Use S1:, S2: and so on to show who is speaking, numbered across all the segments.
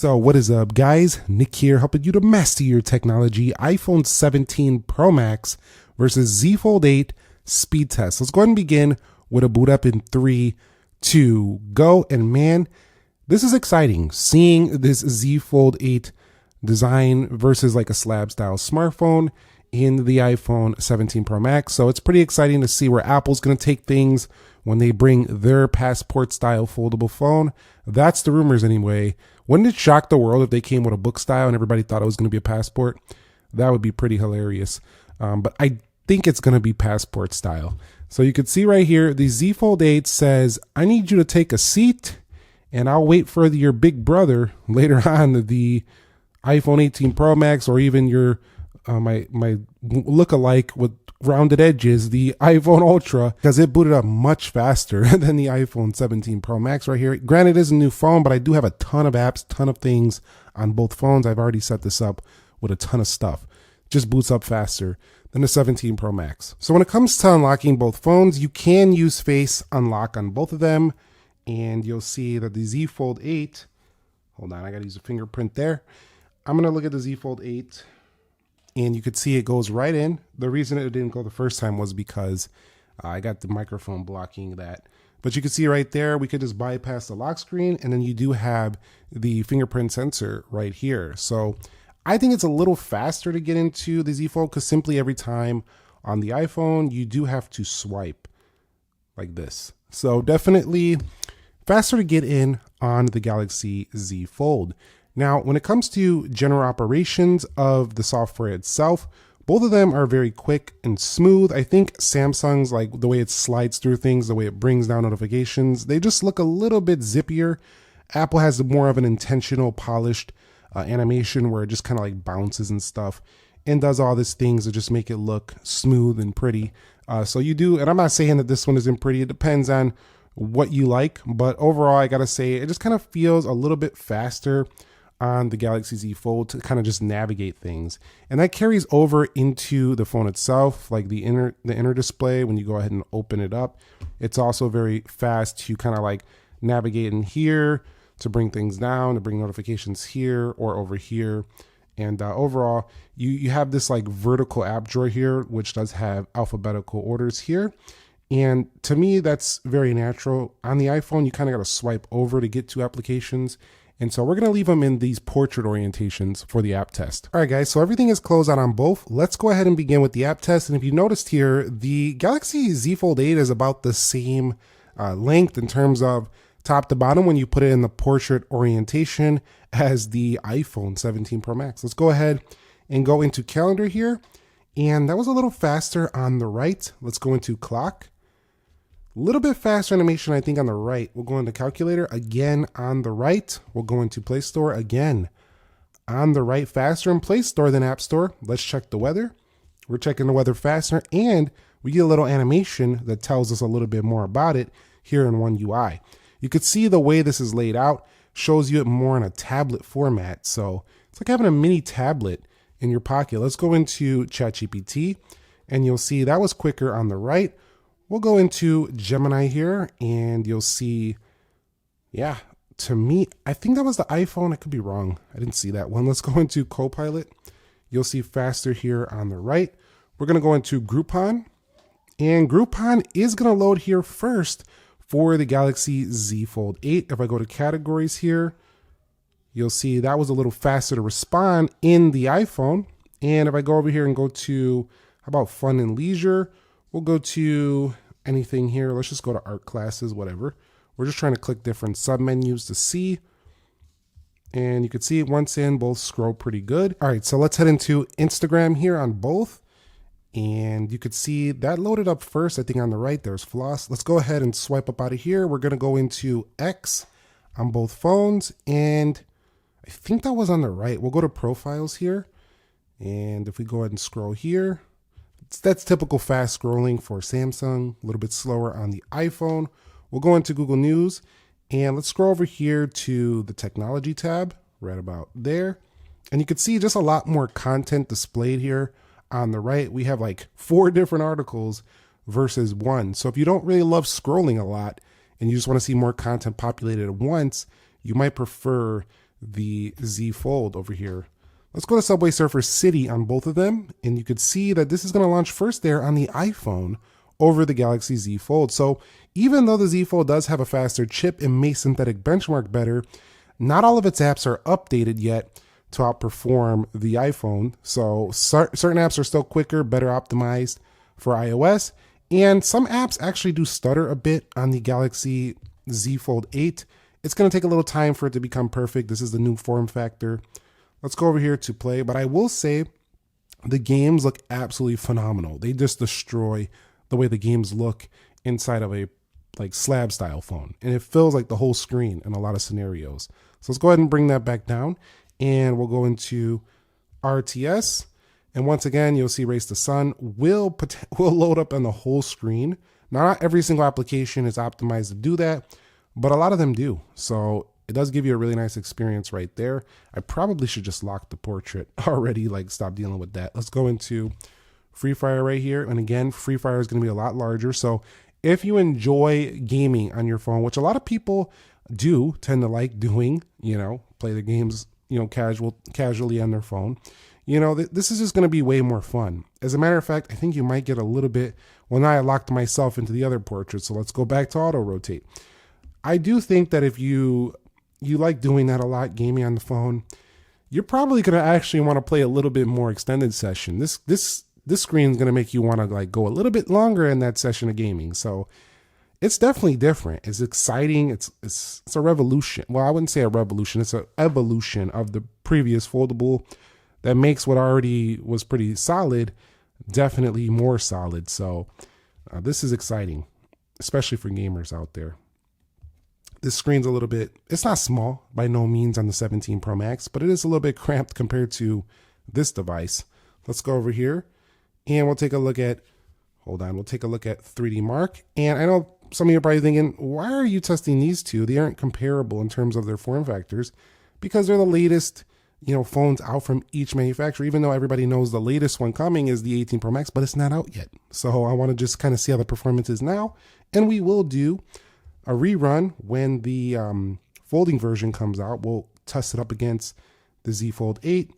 S1: So what is up, guys? Nick here, helping you to master your technology. iPhone 17 Pro Max versus Z Fold 8 speed test. Let's go ahead and begin with a boot up in 3, 2, go. And man, this is exciting. Seeing this Z Fold 8 design versus like a slab style smartphone in the iPhone 17 Pro Max. So it's pretty exciting to see where Apple's going to take things when they bring their passport style foldable phone. That's the rumors anyway. Wouldn't it shock the world if they came with a book style and everybody thought it was going to be a passport? That would be pretty hilarious. But I think it's going to be passport style. So you can see right here, the Z Fold 8 says, I need you to take a seat and I'll wait for your big brother later on, the iPhone 18 Pro Max, or even your my look-alike with rounded edges, the iPhone Ultra, because it booted up much faster than the iPhone 17 Pro Max right here. Granted, it is a new phone, but I do have a ton of apps, ton of things on both phones. I've already set this up with a ton of stuff. Just boots up faster than the 17 Pro Max. So when it comes to unlocking both phones, you can use Face Unlock on both of them, and you'll see that the Z Fold 8, hold on, I gotta use a fingerprint there. I'm gonna look at the Z Fold 8, and you could see it goes right in. The reason it didn't go the first time was because I got the microphone blocking that. But you can see right there, we could just bypass the lock screen, and then you do have the fingerprint sensor right here. So I think it's a little faster to get into the Z Fold, because simply every time on the iPhone, you do have to swipe like this. So definitely faster to get in on the Galaxy Z Fold. Now, when it comes to general operations of the software itself, both of them are very quick and smooth. I think Samsung's, like the way it slides through things, the way it brings down notifications, they just look a little bit zippier. Apple has more of an intentional polished animation where it just kind of like bounces and stuff and does all these things to just make it look smooth and pretty. So you do, and I'm not saying that this one isn't pretty. It depends on what you like, but overall, I gotta say, it just kind of feels a little bit faster on the Galaxy Z Fold to kind of just navigate things. And that carries over into the phone itself, like the inner display. When you go ahead and open it up, it's also very fast to kind of like navigate in here, to bring things down, to bring notifications here or over here. And overall, you have this like vertical app drawer here, which does have alphabetical orders here. And to me, that's very natural. On the iPhone, you kind of got to swipe over to get to applications. And so we're going to leave them in these portrait orientations for the app test. All right, guys, so everything is closed out on both. Let's go ahead and begin with the app test. And if you noticed here, the Galaxy Z Fold 8 is about the same length in terms of top to bottom when you put it in the portrait orientation as the iPhone 17 Pro Max. Let's go ahead and go into calendar here. And that was a little faster on the right. Let's go into clock. A little bit faster animation, I think, on the right. We'll go into calculator again on the right. We'll go into Play Store again on the right, faster in Play Store than App Store. Let's check the weather. We're checking the weather faster, and we get a little animation that tells us a little bit more about it here in One UI. You could see the way this is laid out shows you it more in a tablet format. So it's like having a mini tablet in your pocket. Let's go into ChatGPT, and you'll see that was quicker on the right. We'll go into Gemini here, and you'll see, yeah, to me, I think that was the iPhone. I could be wrong. I didn't see that one. Let's go into Copilot. You'll see faster here on the right. We're going to go into Groupon, and Groupon is going to load here first for the Galaxy Z Fold 8. If I go to categories here, you'll see that was a little faster to respond in the iPhone. And if I go over here and go to, how about fun and leisure? We'll go to anything here. Let's just go to art classes, whatever. We're just trying to click different submenus to see. And you can see once in, both scroll pretty good. All right, so let's head into Instagram here on both. And you could see that loaded up first. I think on the right, there's floss. Let's go ahead and swipe up out of here. We're going to go into X on both phones. And I think that was on the right. We'll go to profiles here. And if we go ahead and scroll here, that's typical fast scrolling for Samsung, a little bit slower on the iPhone. We'll go into Google News, and let's scroll over here to the technology tab right about there. And you can see just a lot more content displayed here on the right. We have like 4 different articles versus 1. So if you don't really love scrolling a lot and you just want to see more content populated at once, you might prefer the Z Fold over here. Let's go to Subway Surfer City on both of them, and you could see that this is going to launch first there on the iPhone over the Galaxy Z Fold. So even though the Z Fold does have a faster chip and may synthetic benchmark better, not all of its apps are updated yet to outperform the iPhone. So certain apps are still quicker, better optimized for iOS, and some apps actually do stutter a bit on the Galaxy Z Fold 8. It's going to take a little time for it to become perfect. This is the new form factor. Let's go over here to play, but I will say the games look absolutely phenomenal. They just destroy the way the games look inside of a like slab style phone, and it fills like the whole screen in a lot of scenarios. So let's go ahead and bring that back down, and we'll go into RTS, and once again you'll see Race the Sun will load up on the whole screen. Not every single application is optimized to do that, but a lot of them do. So it does give you a really nice experience right there. I probably should just lock the portrait already, like stop dealing with that. Let's go into Free Fire right here. And again, Free Fire is going to be a lot larger. So if you enjoy gaming on your phone, which a lot of people do tend to like doing, play the games, casually on their phone, this is just going to be way more fun. As a matter of fact, I think you might get a little bit, well, now I locked myself into the other portrait. So let's go back to auto rotate. I do think that if you like doing that a lot, gaming on the phone, you're probably going to actually want to play a little bit more extended session. This screen is going to make you want to like go a little bit longer in that session of gaming. So it's definitely different. It's exciting. It's a revolution. Well, I wouldn't say a revolution. It's an evolution of the previous foldable that makes what already was pretty solid definitely more solid. So this is exciting, especially for gamers out there. This screen's a little bit, it's not small by no means on the 17 Pro Max, but it is a little bit cramped compared to this device. Let's go over here and we'll take a look at, we'll take a look at 3D Mark. And I know some of you are probably thinking, why are you testing these two? They aren't comparable in terms of their form factors because they're the latest, phones out from each manufacturer, even though everybody knows the latest one coming is the 18 Pro Max, but it's not out yet. So I want to just kind of see how the performance is now. And we will do a rerun when the folding version comes out. We'll test it up against the Z Fold 8.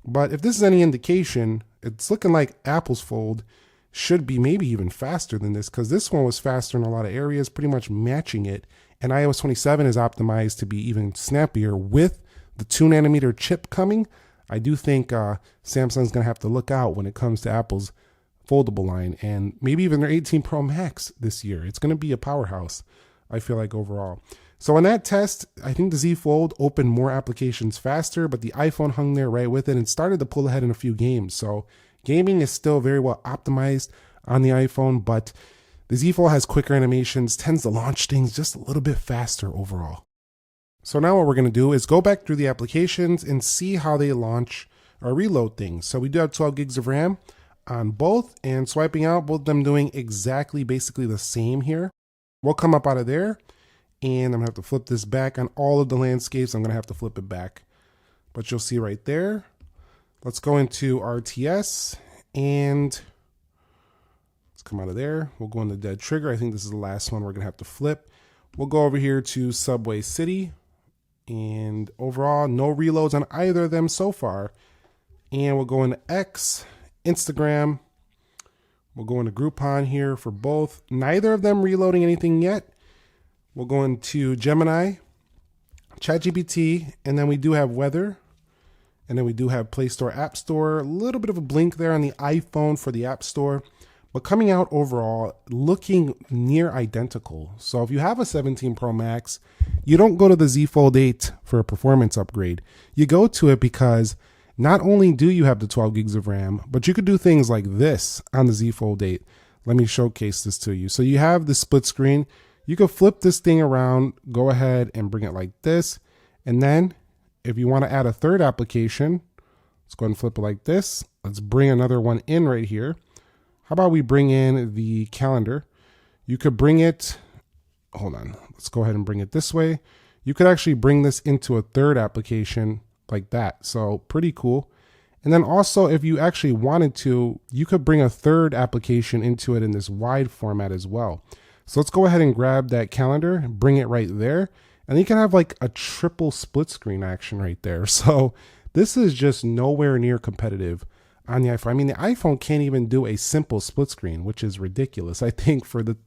S1: But if this is any indication, it's looking like Apple's Fold should be maybe even faster than this, because this one was faster in a lot of areas, pretty much matching it. And iOS 27 is optimized to be even snappier with the 2nm chip coming. I do think Samsung's going to have to look out when it comes to Apple's foldable line, and maybe even their 18 Pro Max this year. It's going to be a powerhouse, I feel like, overall. So in that test, I think the Z Fold opened more applications faster, but the iPhone hung there right with it and started to pull ahead in a few games. So gaming is still very well optimized on the iPhone, but the Z Fold has quicker animations, tends to launch things just a little bit faster overall. So now what we're going to do is go back through the applications and see how they launch or reload things. So we do have 12 gigs of RAM on both, and swiping out, both of them doing exactly basically the same here. We'll come up out of there, and I'm going to have to flip this back on all of the landscapes. I'm going to have to flip it back, but you'll see right there. Let's go into RTS, and let's come out of there. We'll go into Dead Trigger. I think this is the last one we're going to have to flip. We'll go over here to Subway City, and overall, no reloads on either of them so far. And we'll go into X, Instagram. We'll go into Groupon here for both. Neither of them reloading anything yet. We'll go into Gemini, ChatGPT, and then we do have weather. And then we do have Play Store, App Store. A little bit of a blink there on the iPhone for the App Store. But coming out overall, looking near identical. So if you have a 17 Pro Max, you don't go to the Z Fold 8 for a performance upgrade. You go to it because not only do you have the 12 gigs of RAM, but you could do things like this on the Z Fold 8. Let me showcase this to you. So you have the split screen. You can flip this thing around, go ahead and bring it like this. And then if you want to add a third application, let's go ahead and flip it like this. Let's bring another one in right here. How about we bring in the calendar? You could bring it, hold on, let's go ahead and bring it this way. You could actually bring this into a third application like that. So pretty cool. And then also, if you actually wanted to, you could bring a third application into it in this wide format as well. So let's go ahead and grab that calendar, bring it right there. And you can have like a triple split screen action right there. So this is just nowhere near competitive on the iPhone. I mean, the iPhone can't even do a simple split screen, which is ridiculous. I think for the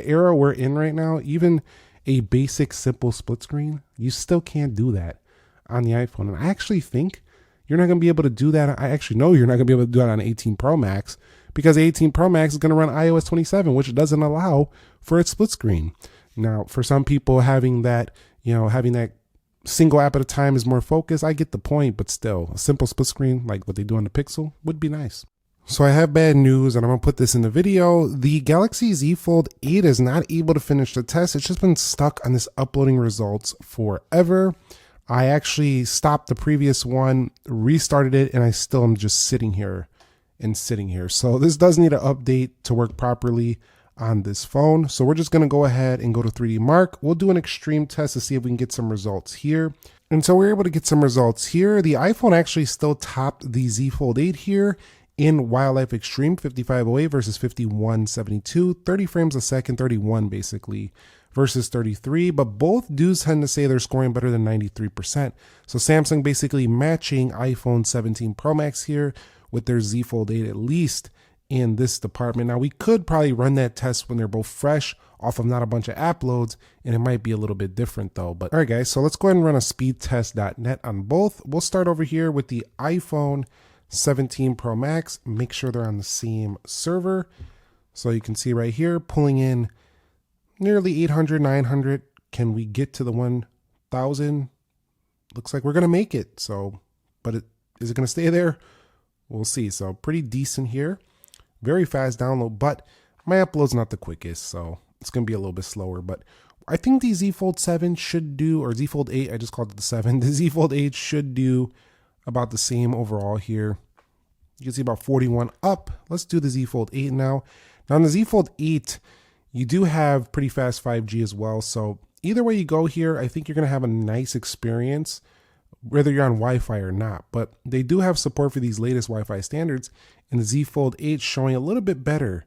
S1: era we're in right now, even a basic simple split screen, you still can't do that on the iPhone. And I actually think you're not going to be able to do that. I actually know you're not going to be able to do that on 18 Pro Max, because 18 Pro Max is going to run iOS 27, which doesn't allow for its split screen. Now, for some people, having that single app at a time is more focused. I get the point, but still, a simple split screen like what they do on the Pixel would be nice. So I have bad news, and I'm going to put this in the video. The Galaxy Z Fold 8 is not able to finish the test. It's just been stuck on this uploading results forever. I actually stopped the previous one, restarted it, and I still am just sitting here. So this does need an update to work properly on this phone. So we're just going to go ahead and go to 3D Mark. We'll do an extreme test to see if we can get some results here. And so we're able to get some results here. The iPhone actually still topped the Z Fold 8 here in Wildlife Extreme, 5508 versus 5172, 30 frames a second, 31 basically versus 33, but both dudes tend to say they're scoring better than 93%. So Samsung basically matching iPhone 17 Pro Max here with their Z Fold 8, at least in this department. Now we could probably run that test when they're both fresh off of not a bunch of app loads, and it might be a little bit different though. But all right guys, so let's go ahead and run a speedtest.net on both. We'll start over here with the iPhone 17 Pro Max, make sure they're on the same server. So you can see right here, pulling in nearly 800, 900. Can we get to the 1,000? Looks like we're going to make it. So, but is it going to stay there? We'll see. So pretty decent here. Very fast download, but my upload's not the quickest. So it's going to be a little bit slower, but I think the Z Fold 7 should do, or Z Fold 8, I just called it the 7. The Z Fold 8 should do about the same overall here. You can see about 41 up. Let's do the Z Fold 8 now. Now on the Z Fold 8, you do have pretty fast 5G as well. So either way you go here, I think you're going to have a nice experience, whether you're on Wi-Fi or not. But they do have support for these latest Wi-Fi standards, and the Z Fold 8 showing a little bit better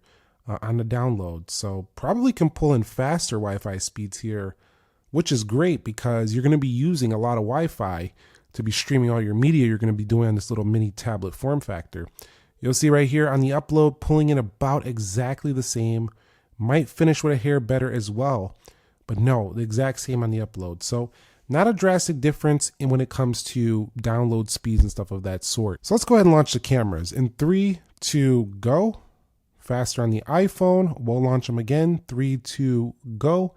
S1: on the download. So probably can pull in faster Wi-Fi speeds here, which is great because you're going to be using a lot of Wi-Fi to be streaming all your media you're going to be doing on this little mini tablet form factor. You'll see right here on the upload, pulling in about exactly the same. Might finish with a hair better as well, but no, the exact same on the upload. So not a drastic difference in when it comes to download speeds and stuff of that sort. So let's go ahead and launch the cameras. In 3, 2, go. Faster on the iPhone. We'll launch them again. 3, 2, go.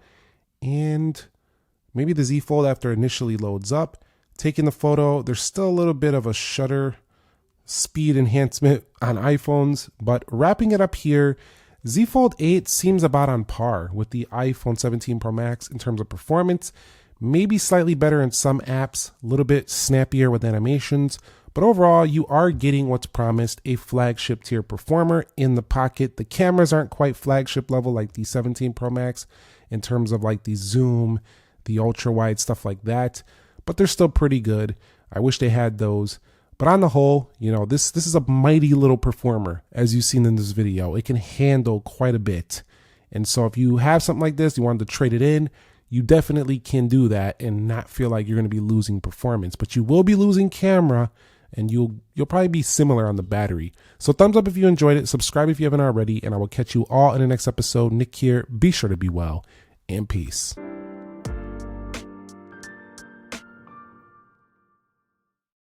S1: And maybe the Z Fold after initially loads up. Taking the photo, there's still a little bit of a shutter speed enhancement on iPhones, but wrapping it up here, Z Fold 8 seems about on par with the iPhone 17 Pro Max in terms of performance, maybe slightly better in some apps, a little bit snappier with animations, but overall you are getting what's promised, a flagship tier performer in the pocket. The cameras aren't quite flagship level like the 17 Pro Max in terms of like the zoom, the ultra wide, stuff like that, but they're still pretty good. I wish they had those. But on the whole, you know, this is a mighty little performer, as you've seen in this video. It can handle quite a bit. And so if you have something like this, you wanted to trade it in, you definitely can do that and not feel like you're going to be losing performance. But you will be losing camera, and you'll probably be similar on the battery. So thumbs up if you enjoyed it, subscribe if you haven't already, and I will catch you all in the next episode. Nick here. Be sure to be well, and peace.